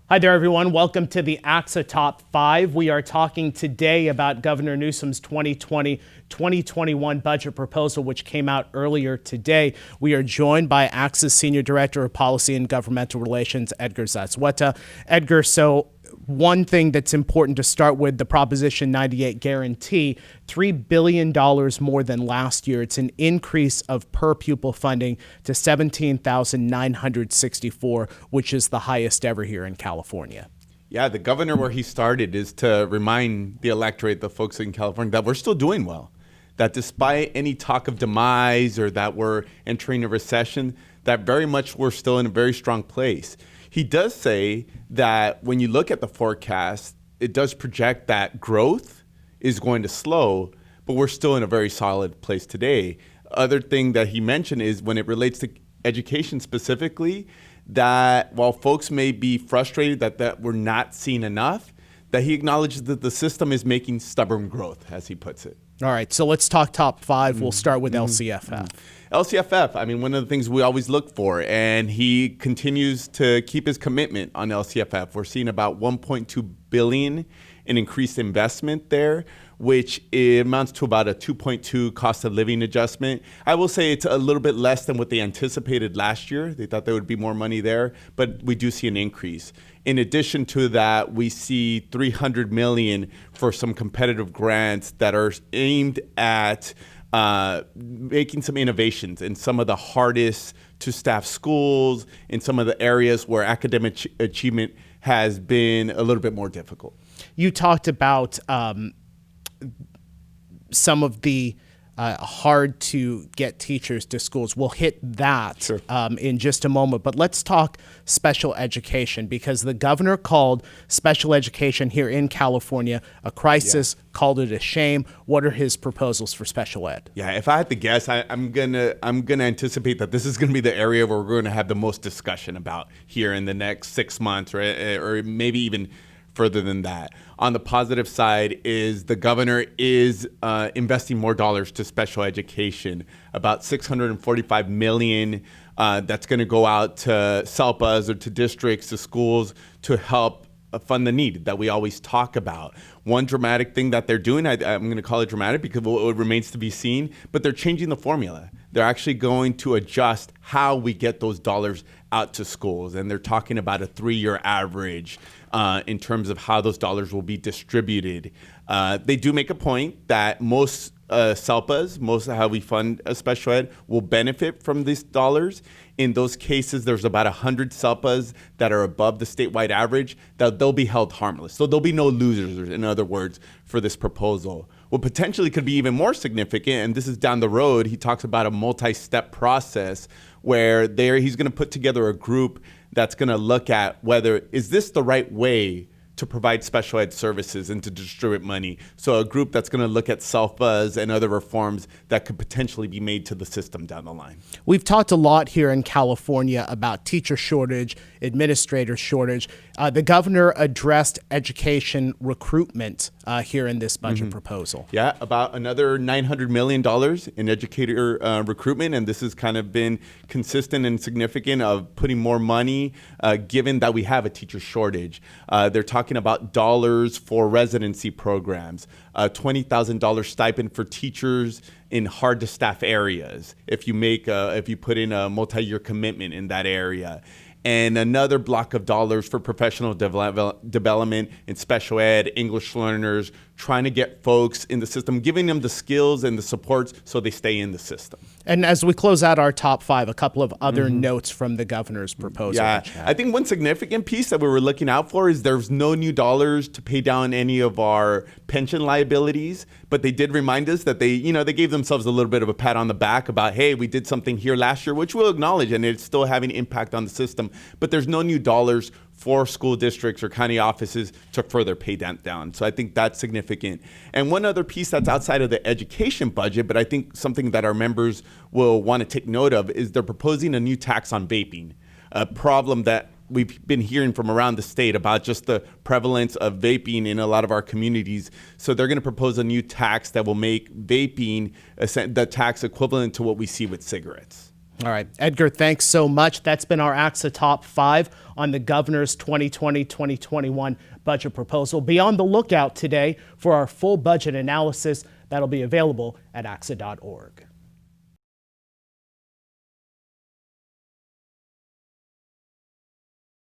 Hi there, everyone. Welcome to the ACSA Top 5. We are talking today about Governor Newsom's 2020-2021 budget proposal, which came out earlier today. We are joined by ACSA's Senior Director of Policy and Governmental Relations, Edgar Zazueta. Edgar, so one thing that's important to start with, the Proposition 98 guarantee, $3 billion more than last year. It's an increase of per pupil funding to $17,964, which is the highest ever here in California. Yeah, the governor, where he started, is to remind the electorate, the folks in California, that we're still doing well. That despite any talk of demise or that we're entering a recession, that very much we're still in a very strong place. He does say that when you look at the forecast, it does project that growth is going to slow, but we're still in a very solid place today. Other thing that he mentioned is when it relates to education specifically, that while folks may be frustrated that we're not seeing enough, that he acknowledges that the system is making stubborn growth, as he puts it. All right, so let's talk top five. We'll start with LCFF. LCFF, I mean, one of the things we always look for, and he continues to keep his commitment on LCFF. We're seeing about $1.2 billion in increased investment there, which amounts to about a 2.2 cost of living adjustment. I will say it's a little bit less than what they anticipated last year. They thought there would be more money there, but we do see an increase. In addition to that, we see $300 million for some competitive grants that are aimed at making some innovations in some of the hardest to staff schools, in some of the areas where academic achievement has been a little bit more difficult. You talked about some of the hard to get teachers to schools. We'll hit that Sure. In just a moment, but let's talk special education, because the governor called special education here in California a crisis, called it a shame. What are his proposals for special ed? Yeah, if I had to guess, I'm gonna anticipate that this is gonna be the area where we're gonna have the most discussion about here in the next 6 months, or maybe even further than that. On the positive side is the governor is investing more dollars to special education, about $645 million that's going to go out to SELPAs or to districts, to schools, to help fund the need that we always talk about. One dramatic thing that they're doing, I'm going to call it dramatic because it remains to be seen, but they're changing the formula. They're actually going to adjust how we get those dollars out to schools, and they're talking about a 3-year average in terms of how those dollars will be distributed. They do make a point that most SELPAs, most of how we fund special ed, will benefit from these dollars. In those cases, there's about 100 SELPAs that are above the statewide average, that they'll be held harmless. So there'll be no losers, in other words, for this proposal. What potentially could be even more significant, and this is down the road, he talks about a multi-step process where he's going to put together a group that's going to look at whether, is this the right way to provide special ed services and to distribute money. So a group that's going to look at SELPAs and other reforms that could potentially be made to the system down the line. We've talked a lot here in California about teacher shortage, administrator shortage. The governor addressed education recruitment here in this budget proposal. Yeah, about another $900 million in educator recruitment, and this has kind of been consistent and significant of putting more money, given that we have a teacher shortage. They're talking about dollars for residency programs, $20,000 stipend for teachers in hard to staff areas if you put in a multi-year commitment in that area. And another block of dollars for professional development in special ed, English learners, trying to get folks in the system, giving them the skills and the supports so they stay in the system. And as we close out our top five, a couple of other notes from the governor's proposal. Yeah, I think one significant piece that we were looking out for is there's no new dollars to pay down any of our pension liabilities, but they did remind us that they gave themselves a little bit of a pat on the back about, hey, we did something here last year, which we'll acknowledge, and it's still having impact on the system, but there's no new dollars for school districts or county offices to further pay that down. So I think that's significant. And one other piece that's outside of the education budget, but I think something that our members will want to take note of, is they're proposing a new tax on vaping, a problem that we've been hearing from around the state about just the prevalence of vaping in a lot of our communities. So they're going to propose a new tax that will make vaping the tax equivalent to what we see with cigarettes. All right, Edgar, thanks so much. That's been our ACSA Top 5 on the governor's 2020-2021 budget proposal. Be on the lookout today for our full budget analysis that'll be available at ACSA.org.